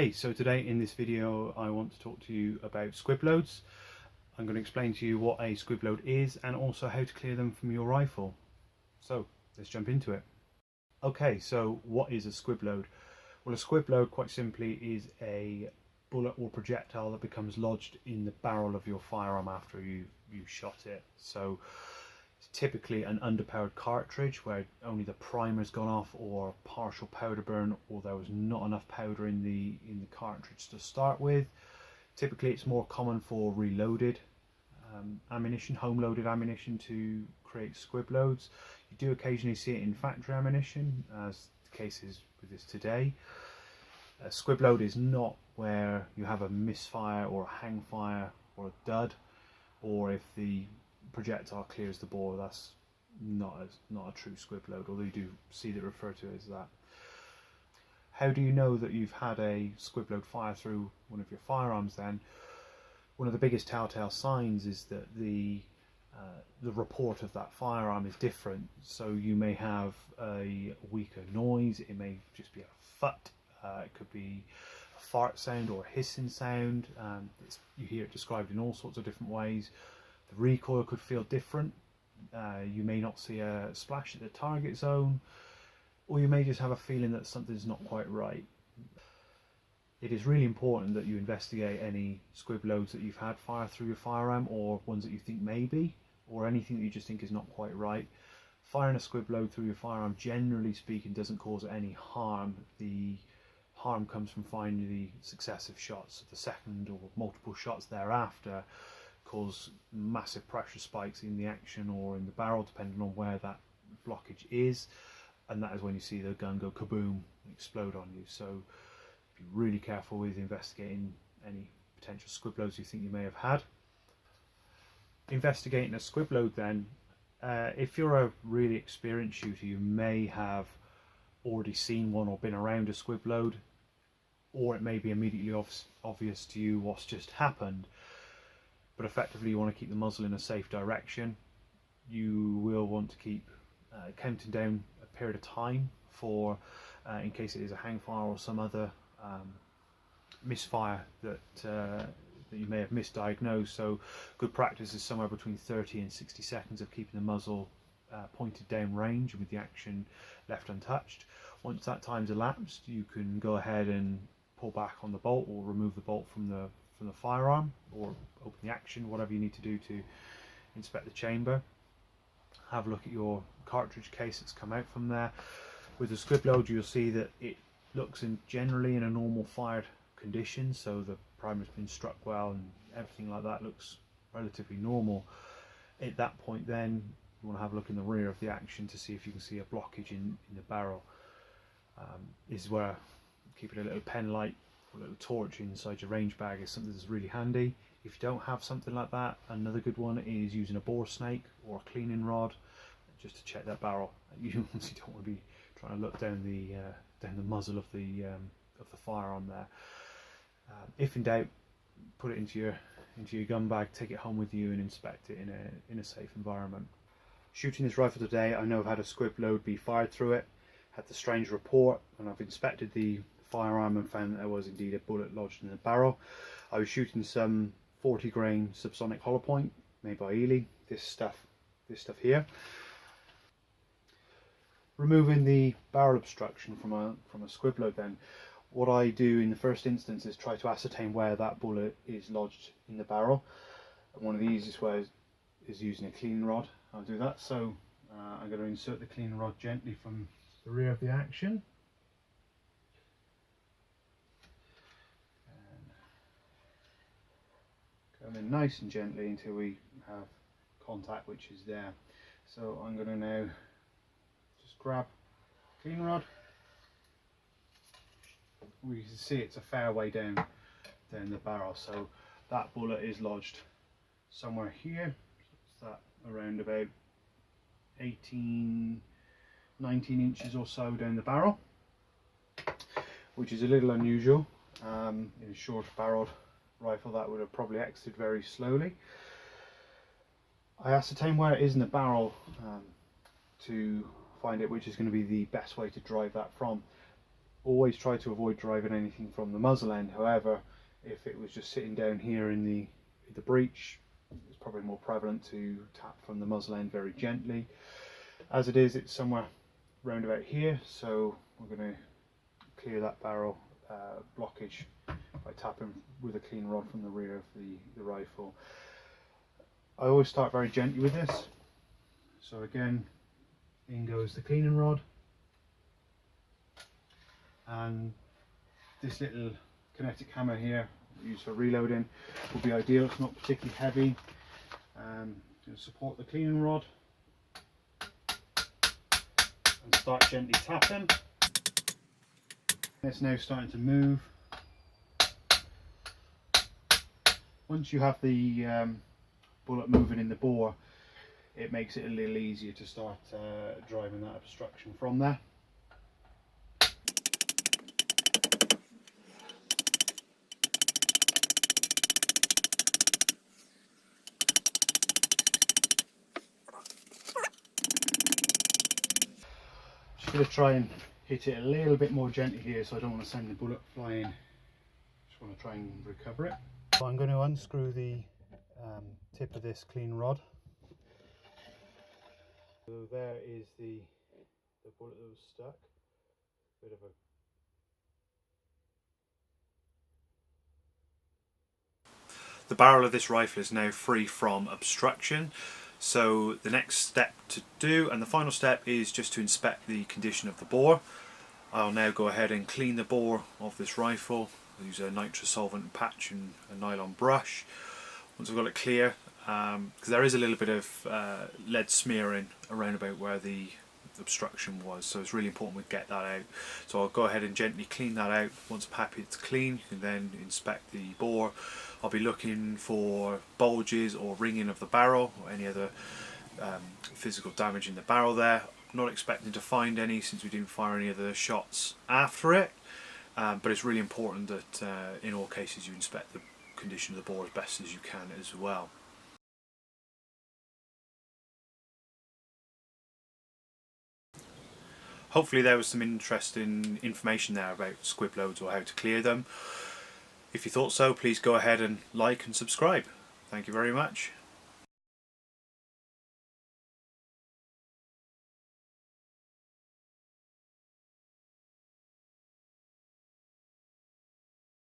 Hey, so today in this video I want to talk to you about squib loads. I'm going to explain to you what a squib load is and also how to clear them from your rifle. So let's jump into it. Okay, so what is a squib load? Well, a squib load quite simply is a bullet or projectile that becomes lodged in the barrel of your firearm after you shot it. So it's typically an underpowered cartridge where only the primer's gone off, or partial powder burn, or there was not enough powder in the cartridge to start with. Typically it's more common for reloaded ammunition, home loaded ammunition, to create squib loads. You do occasionally see it in factory ammunition, as the case is with this today. A squib load is not where you have a misfire or a hangfire or a dud, or if the projectile clears the bore. That's not a true squib load, although you do see that referred to as that. How do you know that you've had a squib load fire through one of your firearms then? One of the biggest telltale signs is that the report of that firearm is different. So you may have a weaker noise, it may just be a thud, it could be a fart sound or a hissing sound. You hear it described in all sorts of different ways. The recoil could feel different. You may not see a splash at the target zone, or you may just have a feeling that something's not quite right. It is really important that you investigate any squib loads that you've had fire through your firearm, or ones that you think may be, or anything that you just think is not quite right. Firing a squib load through your firearm, generally speaking, doesn't cause any harm. The harm comes from firing the successive shots. The second or multiple shots thereafter cause massive pressure spikes in the action or in the barrel, depending on where that blockage is, and that is when you see the gun go kaboom and explode on you. So be really careful with investigating any potential squib loads you think you may have had. Investigating a squib load then, if you're a really experienced shooter, you may have already seen one or been around a squib load, or it may be immediately obvious to you what's just happened. But effectively you want to keep the muzzle in a safe direction. You will want to keep counting down a period of time for, in case it is a hangfire or some other misfire that you may have misdiagnosed. So good practice is somewhere between 30 and 60 seconds of keeping the muzzle pointed down range with the action left untouched. Once that time's elapsed, you can go ahead and pull back on the bolt or remove the bolt from the firearm, or open the action, whatever you need to do to inspect the chamber. Have a look at your cartridge case that's come out from there. With the squib load, you'll see that it looks generally in a normal fired condition, so the primer's been struck well and everything like that looks relatively normal. At that point then you want to have a look in the rear of the action to see if you can see a blockage in the barrel. This is where keeping a little pen light, a little torch inside your range bag is something that's really handy. If you don't have something like that, another good one is using a bore snake or a cleaning rod just to check that barrel. You obviously don't want to be trying to look down the muzzle of the firearm there. If in doubt, put it into your gun bag, take it home with you and inspect it in a safe environment. Shooting this rifle today, I know I've had a squib load be fired through it, had the strange report, and I've inspected the firearm and found that there was indeed a bullet lodged in the barrel. I was shooting some 40 grain Subsonic hollow point made by Eley, this stuff here. Removing the barrel obstruction from a squib load then, what I do in the first instance is try to ascertain where that bullet is lodged in the barrel. And one of the easiest ways is using a cleaning rod. I'll do that. So I'm going to insert the cleaning rod gently from the rear of the action. Come in nice and gently until we have contact, which is there. So I'm going to now just grab the cleaning rod. We can see it's a fair way down the barrel, so that bullet is lodged somewhere here. So it's that around about 18-19 inches or so down the barrel, which is a little unusual. In a short barreled rifle that would have probably exited very slowly. I ascertain where it is in the barrel to find out which is going to be the best way to drive that from. Always try to avoid driving anything from the muzzle end. However, if it was just sitting down here in the breech, it's probably more prevalent to tap from the muzzle end very gently. As it is, it's somewhere round about here, so we're going to clear that barrel blockage by tapping with a clean rod from the rear of the rifle. I always start very gently with this. So again, in goes the cleaning rod, and this little kinetic hammer here used for reloading will be ideal. It's not particularly heavy. Support the cleaning rod and start gently tapping. It's now starting to move. Once you have the bullet moving in the bore, it makes it a little easier to start driving that obstruction from there. Just going to try and hit it a little bit more gently here, so I don't want to send the bullet flying. Just want to try and recover it. So I'm going to unscrew the tip of this clean rod. So there is the bullet that was stuck. Bit of a The barrel of this rifle is now free from obstruction, so the next step to do, and the final step, is just to inspect the condition of the bore. I'll now go ahead and clean the bore of this rifle. I'll use a nitrous solvent patch and a nylon brush. Once I've got it clear, because there is a little bit of lead smearing around about where the obstruction was, so it's really important we get that out. So I'll go ahead and gently clean that out. Once I'm happy it's clean, you can then inspect the bore. I'll be looking for bulges or ringing of the barrel or any other physical damage in the barrel there. I'm not expecting to find any since we didn't fire any of the shots after it, but it's really important that in all cases you inspect the condition of the bore as best as you can as well. Hopefully there was some interesting information there about squib loads or how to clear them. If you thought so, please go ahead and like and subscribe. Thank you very much.